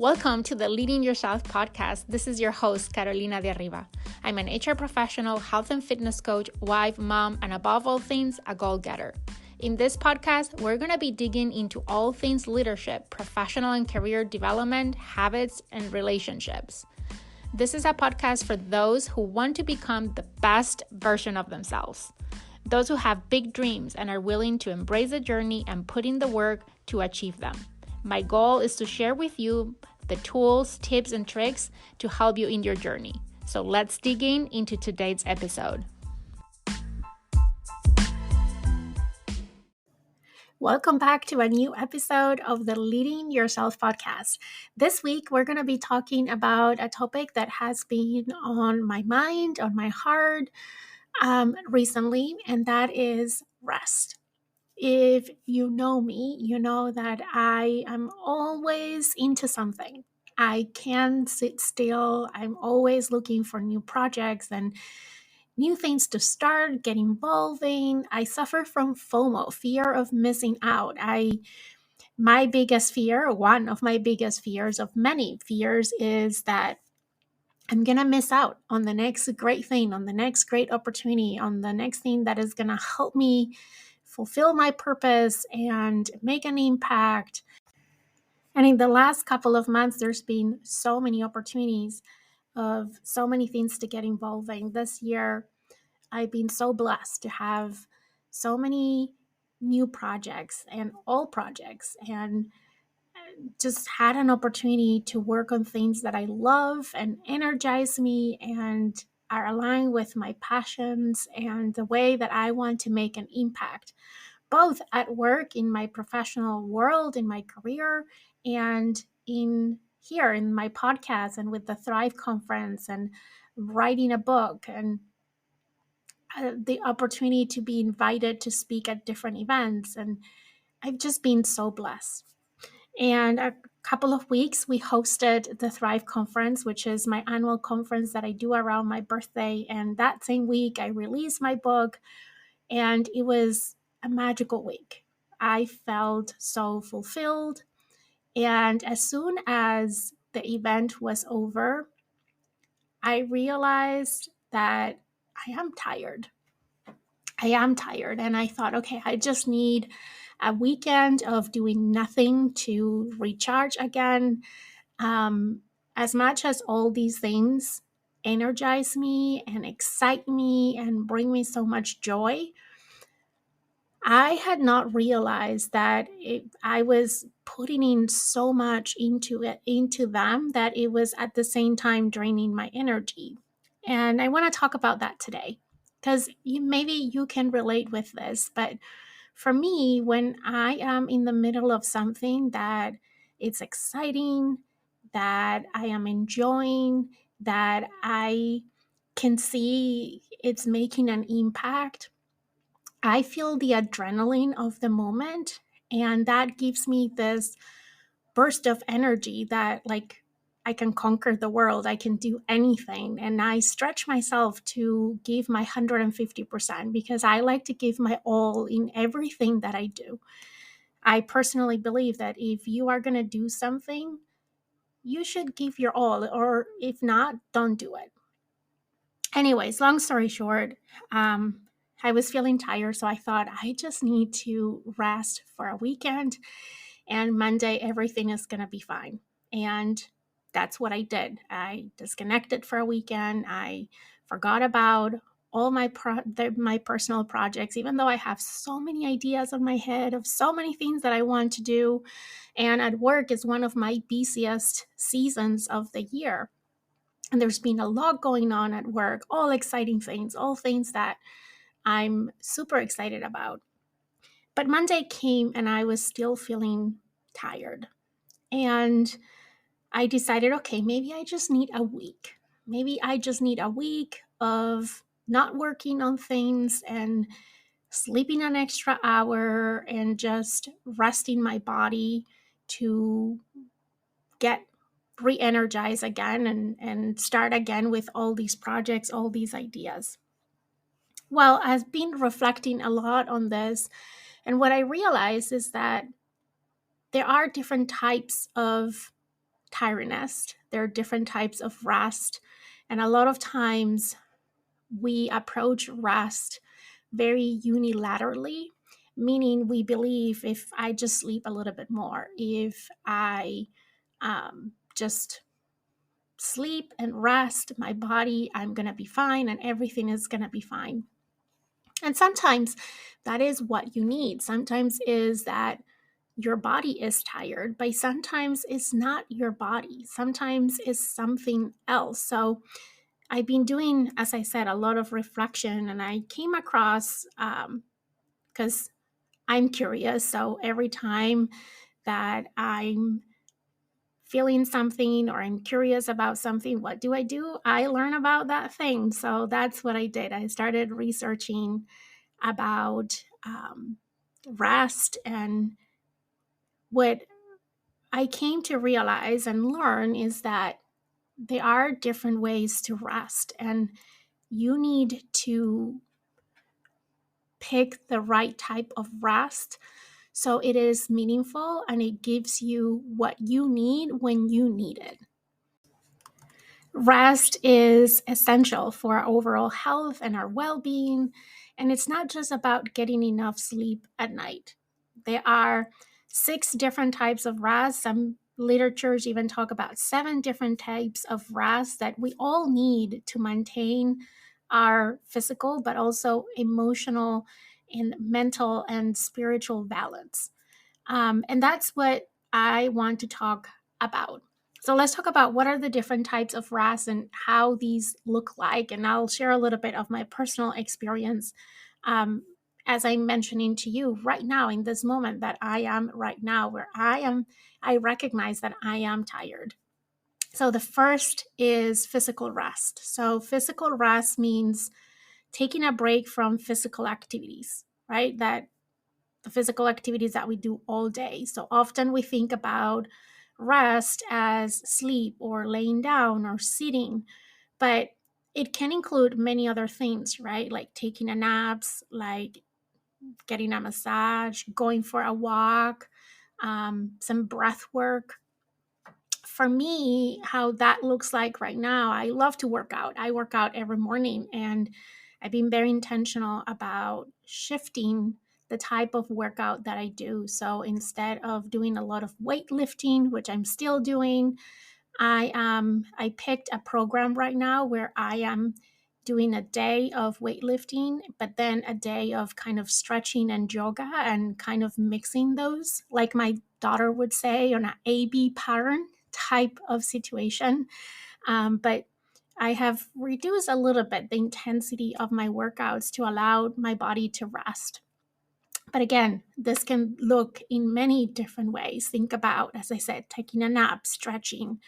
Welcome to the Leading Yourself podcast. This is your host, Carolina de Arriba. I'm an HR professional, health and fitness coach, wife, mom, and above all things, a goal-getter. In this podcast, we're going to be digging into all things leadership, professional and career development, habits, and relationships. This is a podcast for those who want to become the best version of themselves. Those who have big dreams and are willing to embrace the journey and put in the work to achieve them. My goal is to share with you the tools, tips, and tricks to help you in your journey. So let's dig into today's episode. Welcome back to a new episode of the Leading Yourself podcast. This week, we're going to be talking about a topic that has been on my mind, on my heart recently, and that is rest. If you know me, you know that I am always into something. I can't sit still. I'm always looking for new projects and new things to start, get involved in. I suffer from FOMO, fear of missing out. My biggest fear, one of my biggest fears of many fears, is that I'm going to miss out on the next great thing, on the next great opportunity, on the next thing that is going to help me fulfill my purpose and make an impact. And in the last couple of months, there's been so many opportunities of so many things to get involved in. This year, I've been so blessed to have so many new projects and all projects, and just had an opportunity to work on things that I love and energize me and are aligned with my passions and the way that I want to make an impact, both at work, in my professional world, in my career, and in here in my podcast and with the Thrive Conference and writing a book and the opportunity to be invited to speak at different events. And I've just been so blessed. And a couple of weeks, we hosted the Thrive Conference, which is my annual conference that I do around my birthday. And that same week, I released my book, and it was a magical week. I felt so fulfilled. And as soon as the event was over, I realized that I am tired. And I thought, okay, I just need a weekend of doing nothing to recharge again. As much as all these things energize me and excite me and bring me so much joy, I had not realized that I was putting in so much into them, that it was at the same time draining my energy. And I want to talk about that today, because maybe you can relate with this. But for me, when I am in the middle of something that it's exciting, that I am enjoying, that I can see it's making an impact, I feel the adrenaline of the moment, and that gives me this burst of energy that, like, I can conquer the world, I can do anything, and I stretch myself to give my 150% because I like to give my all in everything that I do. I personally believe that if you are going to do something, you should give your all, or if not, don't do it. Anyways, long story short, I was feeling tired, so I thought I just need to rest for a weekend, and Monday everything is going to be fine. And that's what I did. I disconnected for a weekend. I forgot about all my personal projects, even though I have so many ideas on my head of so many things that I want to do. And at work is one of my busiest seasons of the year. And there's been a lot going on at work, all exciting things, all things that I'm super excited about. But Monday came and I was still feeling tired. And I decided, okay, maybe I just need a week. Maybe I just need a week of not working on things and sleeping an extra hour and just resting my body to get re-energized again and start again with all these projects, all these ideas. Well, I've been reflecting a lot on this, and what I realized is that there are different types of tiredness. There are different types of rest. And a lot of times we approach rest very unilaterally, meaning we believe if I just sleep a little bit more, if I just sleep and rest my body, I'm going to be fine and everything is going to be fine. And sometimes that is what you need. Sometimes is that your body is tired, but sometimes it's not your body. Sometimes it's something else. So I've been doing, as I said, a lot of reflection, and I came across, because I'm curious. So every time that I'm feeling something or I'm curious about something, what do? I learn about that thing. So that's what I did. I started researching about rest, and what I came to realize and learn is that there are different ways to rest, and you need to pick the right type of rest so it is meaningful and it gives you what you need when you need it. Rest is essential for our overall health and our well being. And it's not just about getting enough sleep at night. There are 6 different types of rest. Some literatures even talk about 7 different types of rest that we all need to maintain our physical, but also emotional and mental and spiritual balance. And that's what I want to talk about. So let's talk about what are the different types of RAS and how these look like. And I'll share a little bit of my personal experience, as I'm mentioning to you right now in this moment that I am right now, where I recognize that I am tired. So the first is physical rest. So physical rest means taking a break from physical activities, right? That the physical activities that we do all day. So often we think about rest as sleep or laying down or sitting, but it can include many other things, right? Like taking a naps, like getting a massage, going for a walk, some breath work. For me, how that looks like right now, I love to work out. I work out every morning, and I've been very intentional about shifting the type of workout that I do. So instead of doing a lot of weightlifting, which I'm still doing, I picked a program right now where I am doing a day of weightlifting, but then a day of kind of stretching and yoga and kind of mixing those, like my daughter would say, on an A-B pattern type of situation. But I have reduced a little bit the intensity of my workouts to allow my body to rest. But again, this can look in many different ways. Think about, as I said, taking a nap, stretching,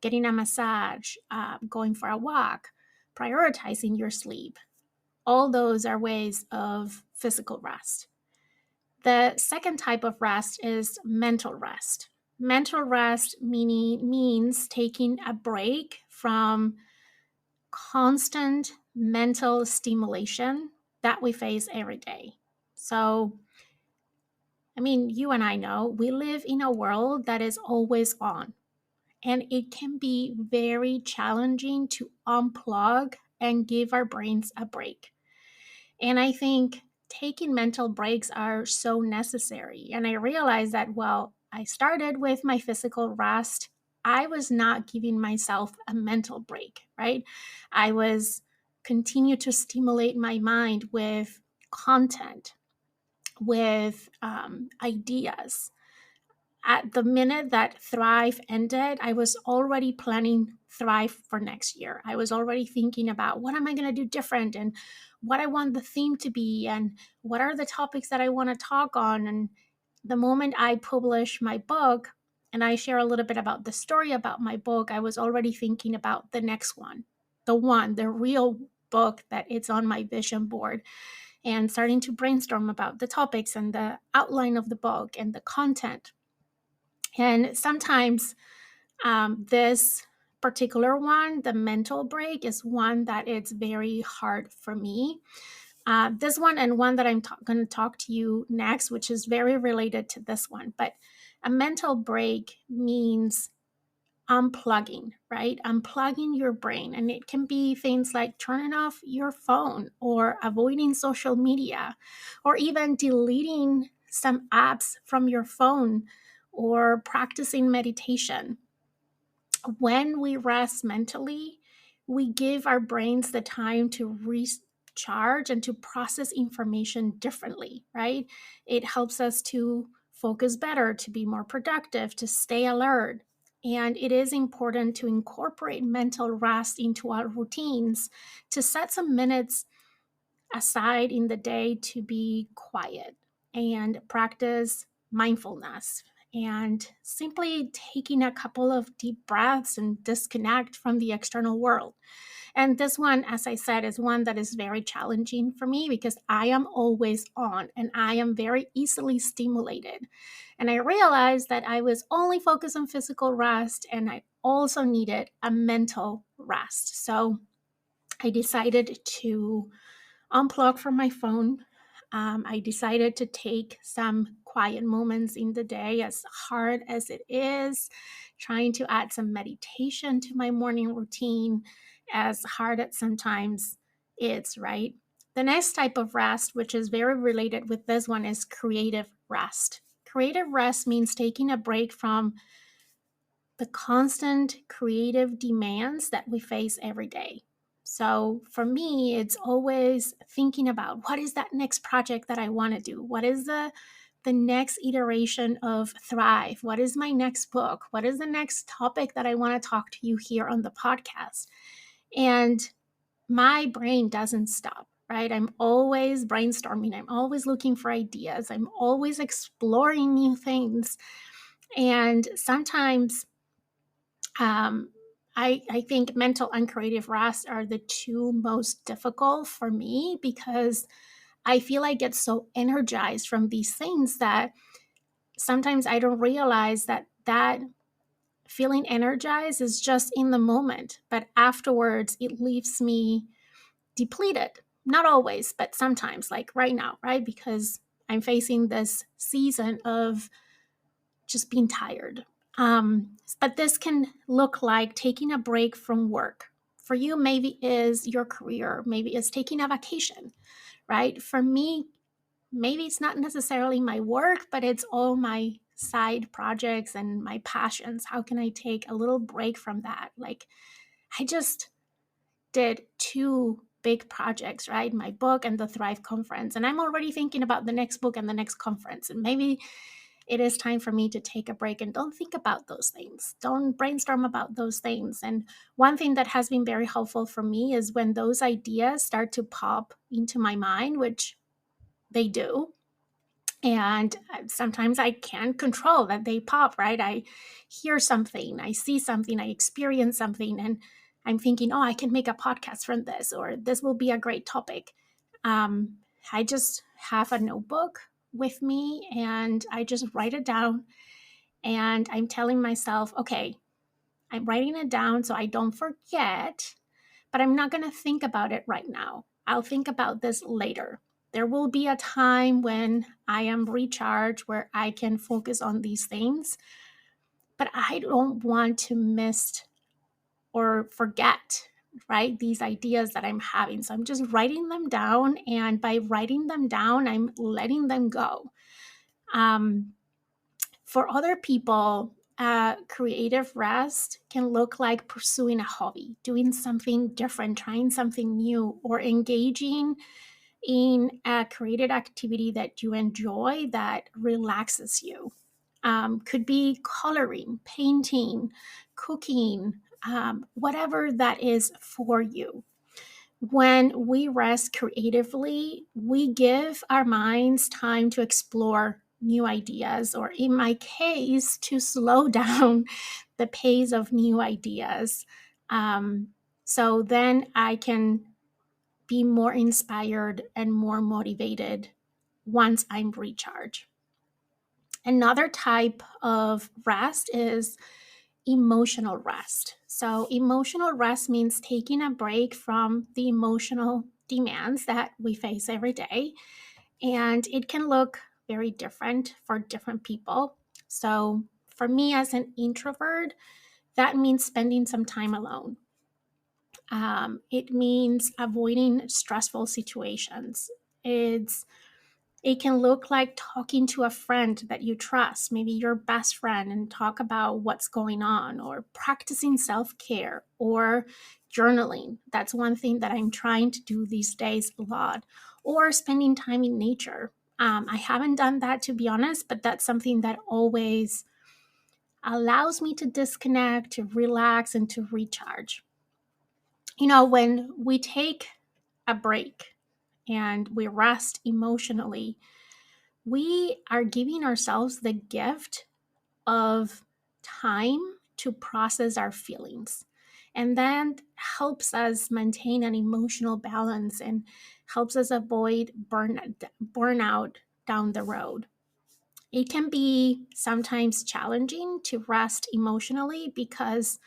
getting a massage, going for a walk, prioritizing your sleep. All those are ways of physical rest. The second type of rest is mental rest. Mental rest means taking a break from constant mental stimulation that we face every day. So, I mean, you and I know we live in a world that is always on, and it can be very challenging to unplug and give our brains a break. And I think taking mental breaks are so necessary. And I realized that, well, I started with my physical rest. I was not giving myself a mental break, right? I was continue to stimulate my mind with content, with ideas. At the minute that Thrive ended, I was already planning Thrive for next year. I was already thinking about what am I going to do different and what I want the theme to be and what are the topics that I want to talk on. And the moment I publish my book and I share a little bit about the story about my book, I was already thinking about the next one, the real book that it's on my vision board, and starting to brainstorm about the topics and the outline of the book and the content. And sometimes this particular one, the mental break, is one that it's very hard for me. This one and one that I'm going to talk to you next, which is very related to this one. But a mental break means unplugging, right? Unplugging your brain. And it can be things like turning off your phone or avoiding social media or even deleting some apps from your phone or practicing meditation. When we rest mentally, we give our brains the time to recharge and to process information differently, right? It helps us to focus better, to be more productive, to stay alert. And it is important to incorporate mental rest into our routines, to set some minutes aside in the day to be quiet and practice mindfulness and simply taking a couple of deep breaths and disconnect from the external world. And this one, as I said, is one that is very challenging for me because I am always on and I am very easily stimulated. And I realized that I was only focused on physical rest and I also needed a mental rest. So I decided to unplug from my phone. I decided to take some quiet moments in the day, as hard as it is, trying to add some meditation to my morning routine, as hard as sometimes it's, right? The next type of rest, which is very related with this one, is creative rest. Creative rest means taking a break from the constant creative demands that we face every day. So for me, it's always thinking about what is that next project that I want to do? What is the next iteration of Thrive? What is my next book? What is the next topic that I want to talk to you here on the podcast? And my brain doesn't stop, right? I'm always brainstorming. I'm always looking for ideas. I'm always exploring new things. And sometimes um, I think mental and creative rest are the two most difficult for me because I feel I get so energized from these things that sometimes I don't realize that feeling energized is just in the moment, but afterwards it leaves me depleted. Not always, but sometimes, like right now, right? Because I'm facing this season of just being tired. But this can look like taking a break from work. For you, maybe is your career, maybe it's taking a vacation, right? For me, maybe it's not necessarily my work, but it's all my side projects and my passions. How can I take a little break from that? Like, I just did two big projects, right? My book and the Thrive conference. And I'm already thinking about the next book and the next conference. And maybe it is time for me to take a break and don't think about those things. Don't brainstorm about those things. And one thing that has been very helpful for me is when those ideas start to pop into my mind, which they do. And sometimes I can't control that they pop, right? I hear something, I see something, I experience something, and I'm thinking, oh, I can make a podcast from this, or this will be a great topic. Um, I just have a notebook with me and I just write it down. And I'm telling myself, okay, I'm writing it down so I don't forget, but I'm not going to think about it right now. I'll think about this later. There will be a time when I am recharged where I can focus on these things, but I don't want to miss or forget, right? These ideas that I'm having. So I'm just writing them down. And by writing them down, I'm letting them go. For other people, creative rest can look like pursuing a hobby, doing something different, trying something new, or engaging in a creative activity that you enjoy that relaxes you. Could be coloring, painting, cooking, whatever that is for you. When we rest creatively, we give our minds time to explore new ideas, or in my case, to slow down the pace of new ideas. So then I can be more inspired and more motivated once I'm recharged. Another type of rest is emotional rest. So, emotional rest means taking a break from the emotional demands that we face every day. And it can look very different for different people. So, for me as an introvert, That means spending some time alone. It means avoiding stressful situations. It can look like talking to a friend that you trust, maybe your best friend, and talk about what's going on, or practicing self care, or journaling. That's one thing that I'm trying to do these days a lot, or spending time in nature. I haven't done that, to be honest, but that's something that always allows me to disconnect, to relax, and to recharge. When we take a break and we rest emotionally, we are giving ourselves the gift of time to process our feelings. And that helps us maintain an emotional balance and helps us avoid burnout down the road. It can be sometimes challenging to rest emotionally because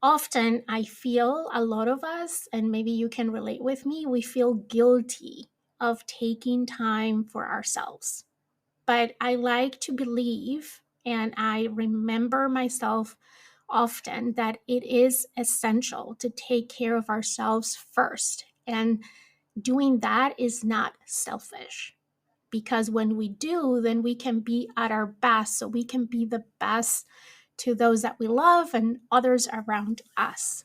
often I feel a lot of us, and maybe you can relate with me, we feel guilty of taking time for ourselves. But I like to believe, and I remember myself often, that it is essential to take care of ourselves first. And doing that is not selfish, because when we do, then we can be at our best. So we can be the best to those that we love and others around us.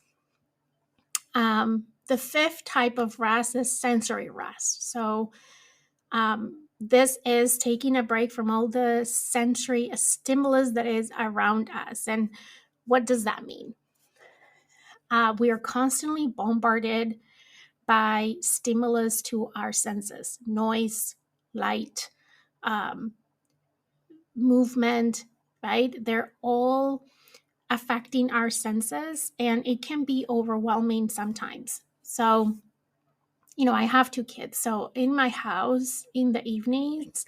The fifth type of rest is sensory rest. So this is taking a break from all the sensory stimulus that is around us. And what does that mean? We are constantly bombarded by stimulus to our senses: noise, light, um, movement, right? They're all affecting our senses, and it can be overwhelming sometimes. So, I have two kids. So in my house in the evenings,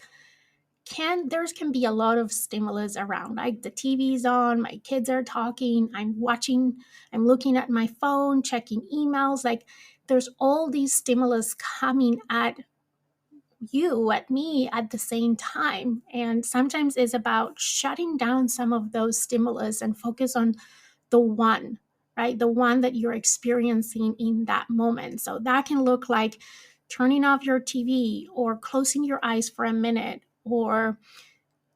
can be a lot of stimulus around. Like the TV's on, my kids are talking, I'm looking at my phone, checking emails. Like there's all these stimulus coming at you, at me, at the same time. And sometimes it's about shutting down some of those stimulus and focus on the one, right? The one that you're experiencing in that moment. So that can look like turning off your TV, or closing your eyes for a minute, or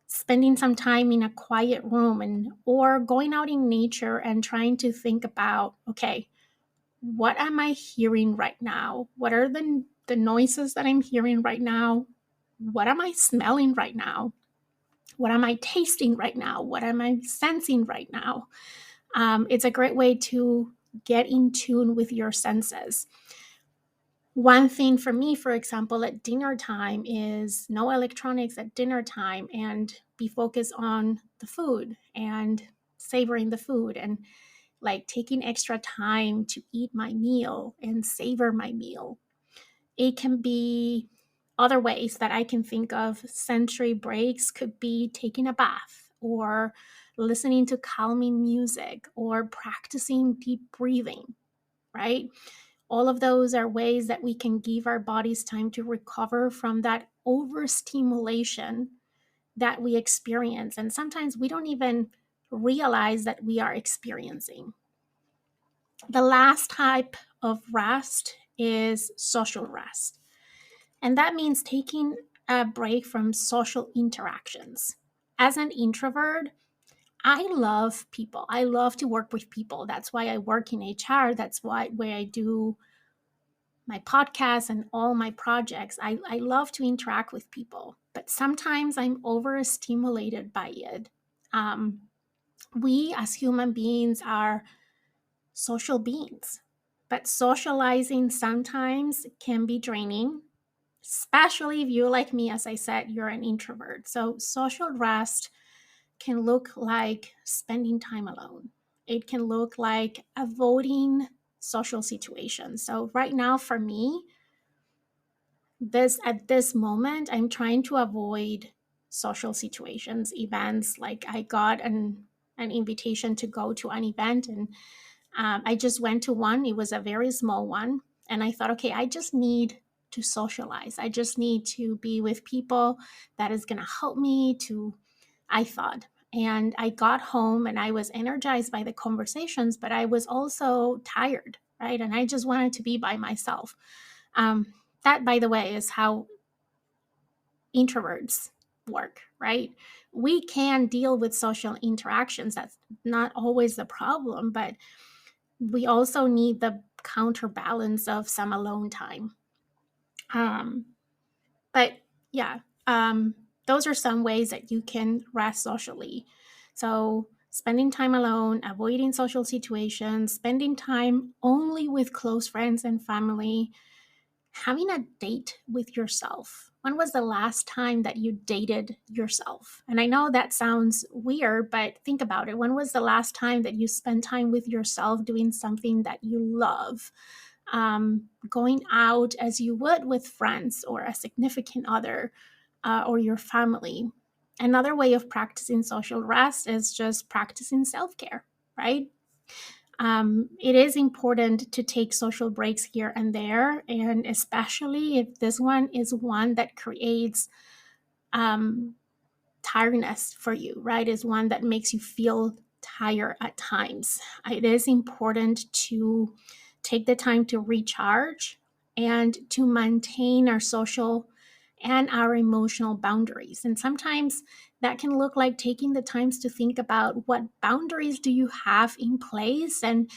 spending some time in a quiet room, or going out in nature and trying to think about, okay, what am I hearing right now? What are the noises that I'm hearing right now? What am I smelling right now? What am I tasting right now? What am I sensing right now? It's a great way to get in tune with your senses. One thing for me, for example, at dinner time is no electronics at dinner time, and be focused on the food and savoring the food, and like taking extra time to eat my meal and savor my meal. It can be other ways that I can think of. Sensory breaks could be taking a bath, or listening to calming music, or practicing deep breathing, right? All of those are ways that we can give our bodies time to recover from that overstimulation that we experience. And sometimes we don't even realize that we are experiencing. The last type of rest is social rest. And that means taking a break from social interactions. As an introvert, I love people. I love to work with people. That's why I work in HR. That's where I do my podcast and all my projects. I love to interact with people, but sometimes I'm overstimulated by it. Um, we as human beings are social beings, but socializing sometimes can be draining, especially if you, like me, as I said, you're an introvert. So social rest can look like spending time alone. It can look like avoiding social situations. So right now for me, this at this moment, I'm trying to avoid social situations, events. Like I got an invitation to go to an event, and I just went to one. It was a very small one, and I thought, okay, I just need to socialize. I just need to be with people that is going to help me to, I thought. And I got home and I was energized by the conversations, but I was also tired, right? And I just wanted to be by myself. Um, that, by the way, is how introverts work, right? We can deal with social interactions. That's not always the problem, but we also need the counterbalance of some alone time. Um, but yeah, those are some ways that you can rest socially. So, spending time alone, avoiding social situations, spending time only with close friends and family, having a date with yourself. When was the last time that you dated yourself? And I know that sounds weird, but think about it. When was the last time that you spent time with yourself doing something that you love? Going out as you would with friends or a significant other or your family. Another way of practicing social rest is just practicing self care, right? It is important to take social breaks here and there, and especially if this one is one that creates um, tiredness for you, right? Is one that makes you feel tired at times. It is important to take the time to recharge and to maintain our social and our emotional boundaries. And sometimes that can look like taking the times to think about what boundaries do you have in place and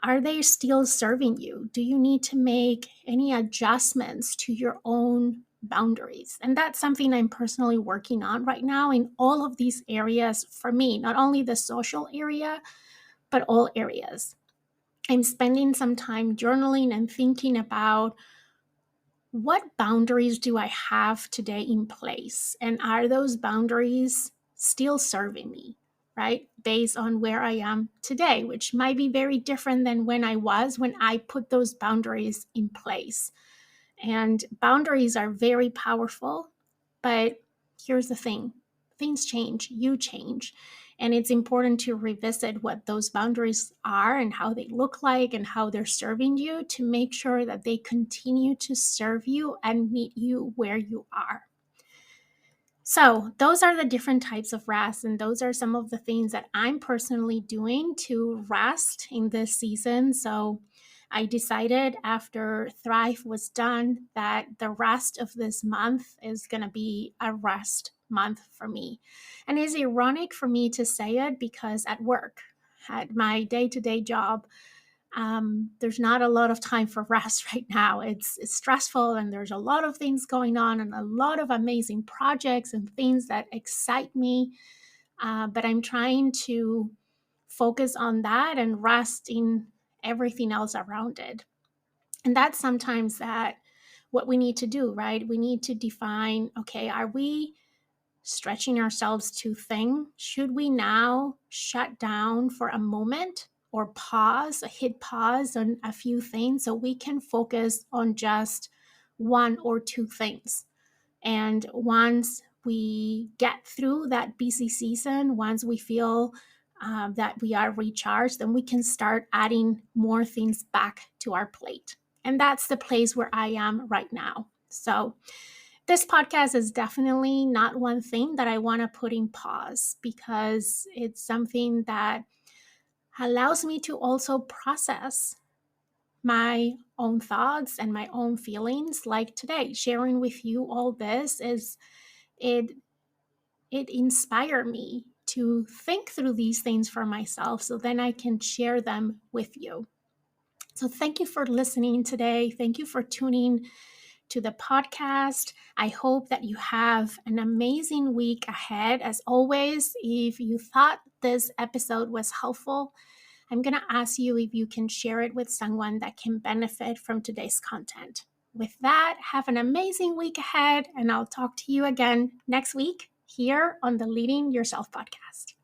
are they still serving you? Do you need to make any adjustments to your own boundaries? And that's something I'm personally working on right now in all of these areas for me, not only the social area, but all areas. I'm spending some time journaling and thinking about what boundaries do I have today in place? And are those boundaries still serving me, right? Based on where I am today, which might be very different than when I was when I put those boundaries in place. And boundaries are very powerful, but here's the thing, things change, you change. And it's important to revisit what those boundaries are and how they look like and how they're serving you to make sure that they continue to serve you and meet you where you are. So, those are the different types of rest, and those are some of the things that I'm personally doing to rest in this season. So, I decided after Thrive was done that the rest of this month is going to be a rest month for me. And it's ironic for me to say it because at work, at my day to day job, there's not a lot of time for rest right now. It's stressful and there's a lot of things going on and a lot of amazing projects and things that excite me. But I'm trying to focus on that and rest in everything else around it. And that's sometimes that what we need to do, right? We need to define, okay, are we stretching ourselves too thin? Should we now shut down for a moment or pause, hit pause on a few things so we can focus on just one or two things? And once we get through that busy season, once we feel that we are recharged, then we can start adding more things back to our plate. And that's the place where I am right now. So, this podcast is definitely not one thing that I want to put in pause because it's something that allows me to also process my own thoughts and my own feelings. Like today, sharing with you all this is it inspired me to think through these things for myself so then I can share them with you. So thank you for listening today. Thank you for tuning to the podcast. I hope that you have an amazing week ahead. As always, if you thought this episode was helpful, I'm going to ask you if you can share it with someone that can benefit from today's content. With that, have an amazing week ahead, and I'll talk to you again next week here on the Leading Yourself podcast.